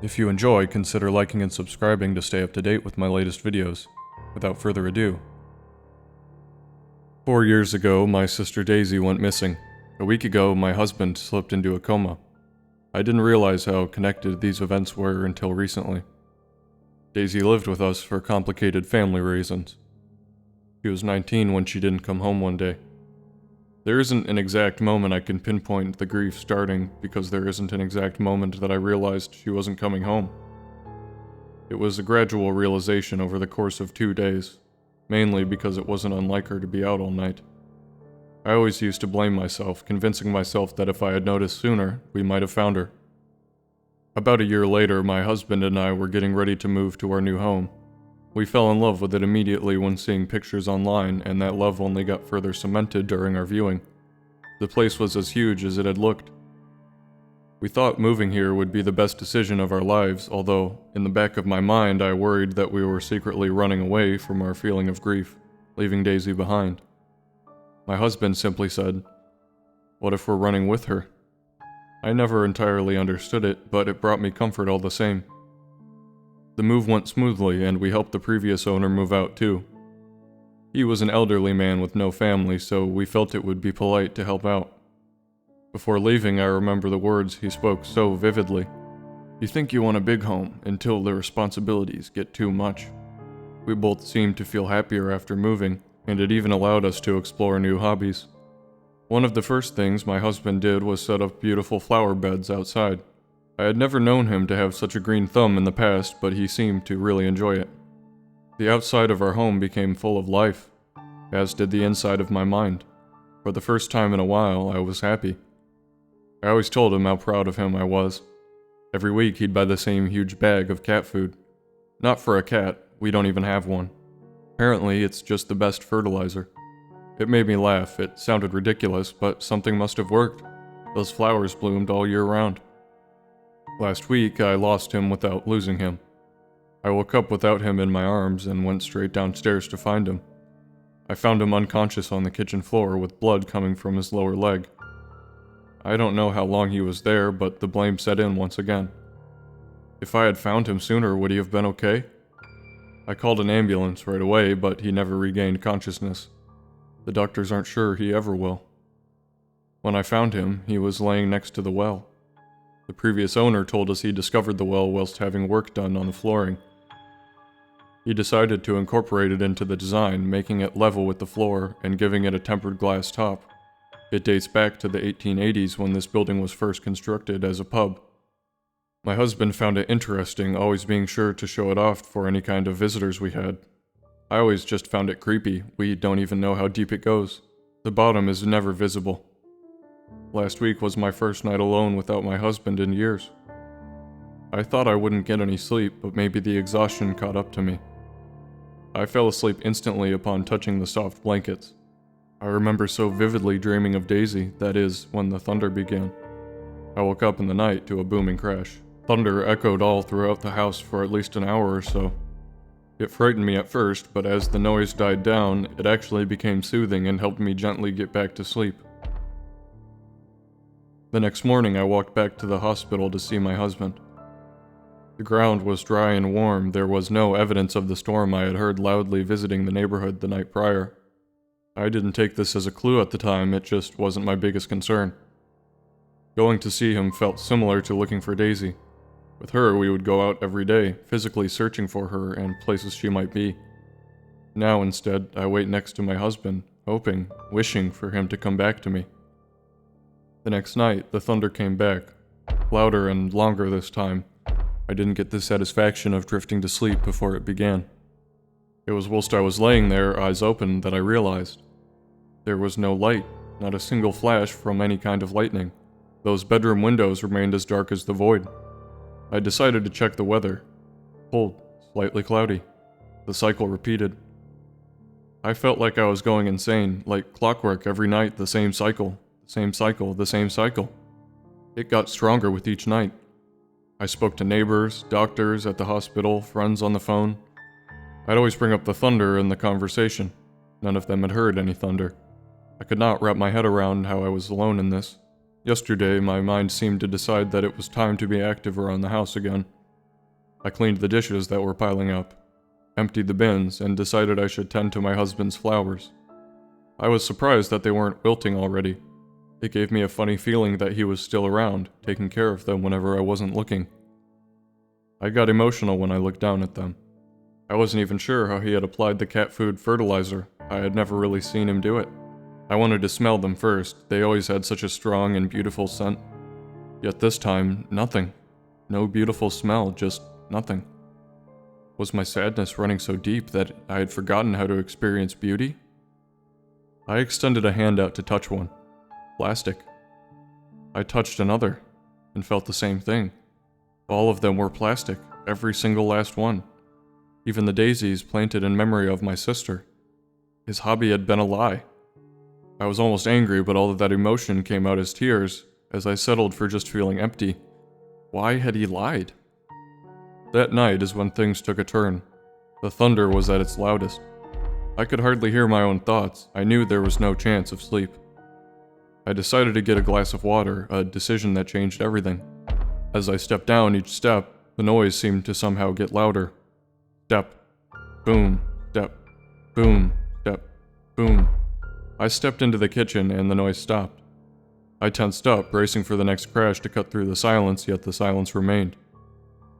If you enjoy, consider liking and subscribing to stay up to date with my latest videos. Without further ado. 4 years ago, my sister Daisy went missing. A week ago, my husband slipped into a coma. I didn't realize how connected these events were until recently. Daisy lived with us for complicated family reasons. She was 19 when she didn't come home one day. There isn't an exact moment I can pinpoint the grief starting because there isn't an exact moment that I realized she wasn't coming home. It was a gradual realization over the course of 2 days, mainly because it wasn't unlike her to be out all night. I always used to blame myself, convincing myself that if I had noticed sooner, we might have found her. About a year later, my husband and I were getting ready to move to our new home. We fell in love with it immediately when seeing pictures online, and that love only got further cemented during our viewing. The place was as huge as it had looked. We thought moving here would be the best decision of our lives, although, in the back of my mind, I worried that we were secretly running away from our feeling of grief, leaving Daisy behind. My husband simply said, "What if we're running with her?" I never entirely understood it, but it brought me comfort all the same. The move went smoothly, and we helped the previous owner move out too. He was an elderly man with no family, so we felt it would be polite to help out. Before leaving, I remember the words he spoke so vividly. "You think you want a big home until the responsibilities get too much." We both seemed to feel happier after moving, and it even allowed us to explore new hobbies. One of the first things my husband did was set up beautiful flower beds outside. I had never known him to have such a green thumb in the past, but he seemed to really enjoy it. The outside of our home became full of life, as did the inside of my mind. For the first time in a while, I was happy. I always told him how proud of him I was. Every week he'd buy the same huge bag of cat food. Not for a cat, we don't even have one. Apparently, it's just the best fertilizer. It made me laugh. It sounded ridiculous, but something must have worked. Those flowers bloomed all year round. Last week, I lost him without losing him. I woke up without him in my arms and went straight downstairs to find him. I found him unconscious on the kitchen floor with blood coming from his lower leg. I don't know how long he was there, but the blame set in once again. If I had found him sooner, would he have been okay? I called an ambulance right away, but he never regained consciousness. The doctors aren't sure he ever will. When I found him, he was laying next to the well. The previous owner told us he discovered the well whilst having work done on the flooring. He decided to incorporate it into the design, making it level with the floor and giving it a tempered glass top. It dates back to the 1880s when this building was first constructed as a pub. My husband found it interesting, always being sure to show it off for any kind of visitors we had. I always just found it creepy. We don't even know how deep it goes. The bottom is never visible. Last week was my first night alone without my husband in years. I thought I wouldn't get any sleep, but maybe the exhaustion caught up to me. I fell asleep instantly upon touching the soft blankets. I remember so vividly dreaming of Daisy, that is, when the thunder began. I woke up in the night to a booming crash. Thunder echoed all throughout the house for at least an hour or so. It frightened me at first, but as the noise died down, it actually became soothing and helped me gently get back to sleep. The next morning, I walked back to the hospital to see my husband. The ground was dry and warm. There was no evidence of the storm I had heard loudly visiting the neighborhood the night prior. I didn't take this as a clue at the time, it just wasn't my biggest concern. Going to see him felt similar to looking for Daisy. With her, we would go out every day, physically searching for her and places she might be. Now, instead, I wait next to my husband, hoping, wishing for him to come back to me. The next night, the thunder came back, louder and longer this time. I didn't get the satisfaction of drifting to sleep before it began. It was whilst I was laying there, eyes open, that I realized. There was no light, not a single flash from any kind of lightning. Those bedroom windows remained as dark as the void. I decided to check the weather. Cold, slightly cloudy. The cycle repeated. I felt like I was going insane, like clockwork every night, the same cycle. Same cycle, the same cycle. It got stronger with each night. I spoke to neighbors, doctors at the hospital, friends on the phone. I'd always bring up the thunder in the conversation. None of them had heard any thunder. I could not wrap my head around how I was alone in this. Yesterday, my mind seemed to decide that it was time to be active around the house again. I cleaned the dishes that were piling up, emptied the bins, and decided I should tend to my husband's flowers. I was surprised that they weren't wilting already. It gave me a funny feeling that he was still around, taking care of them whenever I wasn't looking. I got emotional when I looked down at them. I wasn't even sure how he had applied the cat food fertilizer. I had never really seen him do it. I wanted to smell them first. They always had such a strong and beautiful scent. Yet this time, nothing. No beautiful smell, just nothing. Was my sadness running so deep that I had forgotten how to experience beauty? I extended a hand out to touch one. Plastic. I touched another, and felt the same thing. All of them were plastic, every single last one. Even the daisies planted in memory of my sister. His hobby had been a lie. I was almost angry, but all of that emotion came out as tears, as I settled for just feeling empty. Why had he lied? That night is when things took a turn. The thunder was at its loudest. I could hardly hear my own thoughts. I knew there was no chance of sleep. I decided to get a glass of water, a decision that changed everything. As I stepped down each step, the noise seemed to somehow get louder. Step, boom, step, boom, step, boom. I stepped into the kitchen and the noise stopped. I tensed up, bracing for the next crash to cut through the silence, yet the silence remained.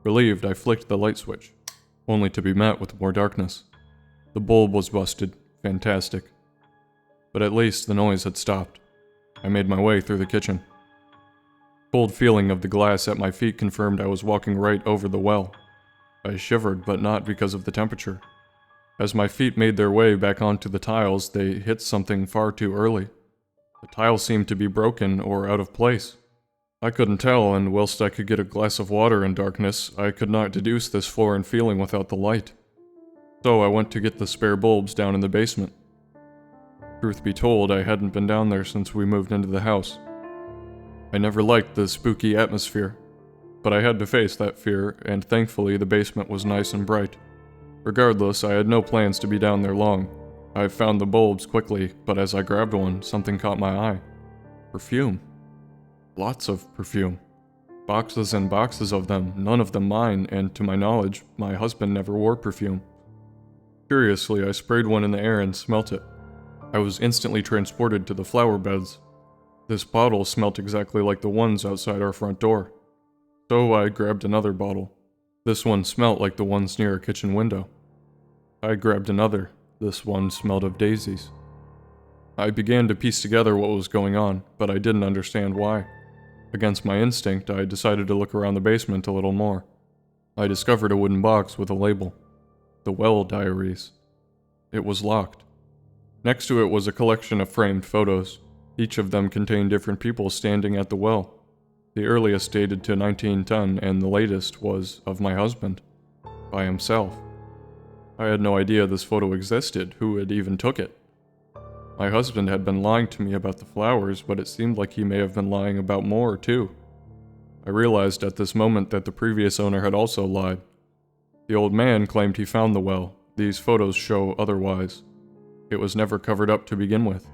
Relieved, I flicked the light switch, only to be met with more darkness. The bulb was busted. Fantastic. But at least the noise had stopped. I made my way through the kitchen. Cold feeling of the glass at my feet confirmed I was walking right over the well. I shivered, but not because of the temperature. As my feet made their way back onto the tiles, they hit something far too early. The tile seemed to be broken or out of place. I couldn't tell, and whilst I could get a glass of water in darkness, I could not deduce this foreign feeling without the light. So I went to get the spare bulbs down in the basement. Truth be told, I hadn't been down there since we moved into the house. I never liked the spooky atmosphere, but I had to face that fear, and thankfully the basement was nice and bright. Regardless, I had no plans to be down there long. I found the bulbs quickly, but as I grabbed one, something caught my eye. Perfume. Lots of perfume. Boxes and boxes of them, none of them mine, and to my knowledge, my husband never wore perfume. Curiously, I sprayed one in the air and smelt it. I was instantly transported to the flower beds. This bottle smelt exactly like the ones outside our front door. So I grabbed another bottle. This one smelt like the ones near our kitchen window. I grabbed another. This one smelled of daisies. I began to piece together what was going on, but I didn't understand why. Against my instinct, I decided to look around the basement a little more. I discovered a wooden box with a label. The Well Diaries. It was locked. Next to it was a collection of framed photos. Each of them contained different people standing at the well. The earliest dated to 1910, and the latest was of my husband, by himself. I had no idea this photo existed, who had even took it. My husband had been lying to me about the flowers, but it seemed like he may have been lying about more, too. I realized at this moment that the previous owner had also lied. The old man claimed he found the well. These photos show otherwise. It was never covered up to begin with.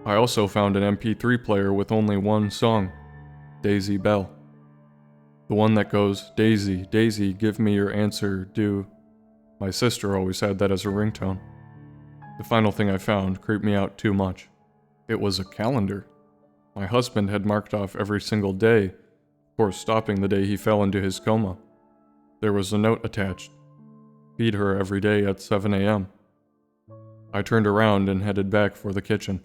I also found an MP3 player with only one song, Daisy Bell. The one that goes, "Daisy, Daisy, give me your answer, do." My sister always had that as a ringtone. The final thing I found creeped me out too much. It was a calendar. My husband had marked off every single day, of course stopping the day he fell into his coma. There was a note attached. Feed her every day at 7 a.m. I turned around and headed back for the kitchen.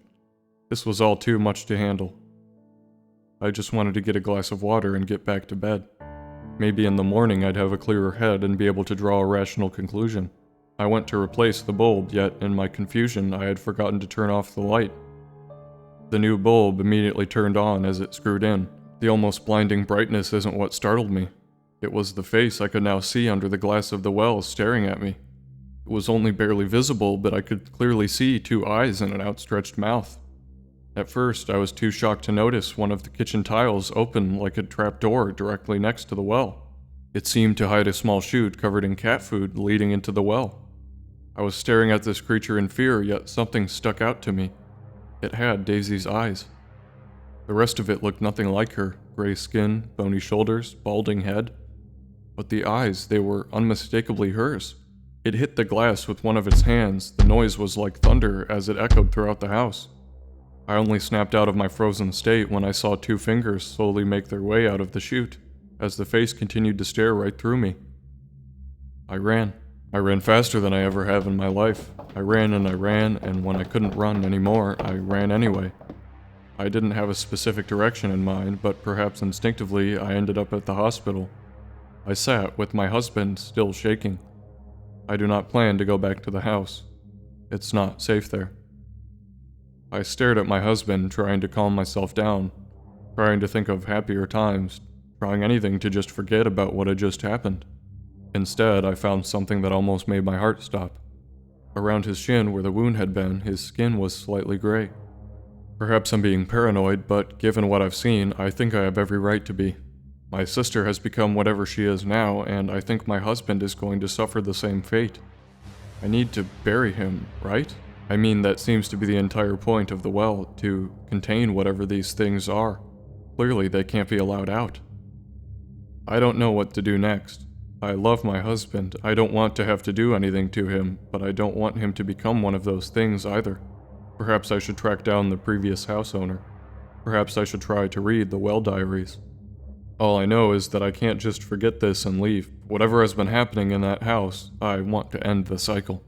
This was all too much to handle. I just wanted to get a glass of water and get back to bed. Maybe in the morning I'd have a clearer head and be able to draw a rational conclusion. I went to replace the bulb, yet in my confusion I had forgotten to turn off the light. The new bulb immediately turned on as it screwed in. The almost blinding brightness isn't what startled me. It was the face I could now see under the glass of the well staring at me. It was only barely visible, but I could clearly see two eyes and an outstretched mouth. At first, I was too shocked to notice one of the kitchen tiles open like a trapdoor directly next to the well. It seemed to hide a small chute covered in cat food leading into the well. I was staring at this creature in fear, yet something stuck out to me. It had Daisy's eyes. The rest of it looked nothing like her. Gray skin, bony shoulders, balding head. But the eyes, they were unmistakably hers. It hit the glass with one of its hands. The noise was like thunder as it echoed throughout the house. I only snapped out of my frozen state when I saw two fingers slowly make their way out of the chute, as the face continued to stare right through me. I ran. I ran faster than I ever have in my life. I ran, and when I couldn't run anymore, I ran anyway. I didn't have a specific direction in mind, but perhaps instinctively I ended up at the hospital. I sat, with my husband still shaking. I do not plan to go back to the house. It's not safe there. I stared at my husband, trying to calm myself down, trying to think of happier times, trying anything to just forget about what had just happened. Instead, I found something that almost made my heart stop. Around his shin, where the wound had been, his skin was slightly gray. Perhaps I'm being paranoid, but given what I've seen, I think I have every right to be. My sister has become whatever she is now, and I think my husband is going to suffer the same fate. I need to bury him, right? I mean, that seems to be the entire point of the well, to contain whatever these things are. Clearly, they can't be allowed out. I don't know what to do next. I love my husband. I don't want to have to do anything to him, but I don't want him to become one of those things either. Perhaps I should track down the previous house owner. Perhaps I should try to read the well diaries. All I know is that I can't just forget this and leave. Whatever has been happening in that house, I want to end the cycle.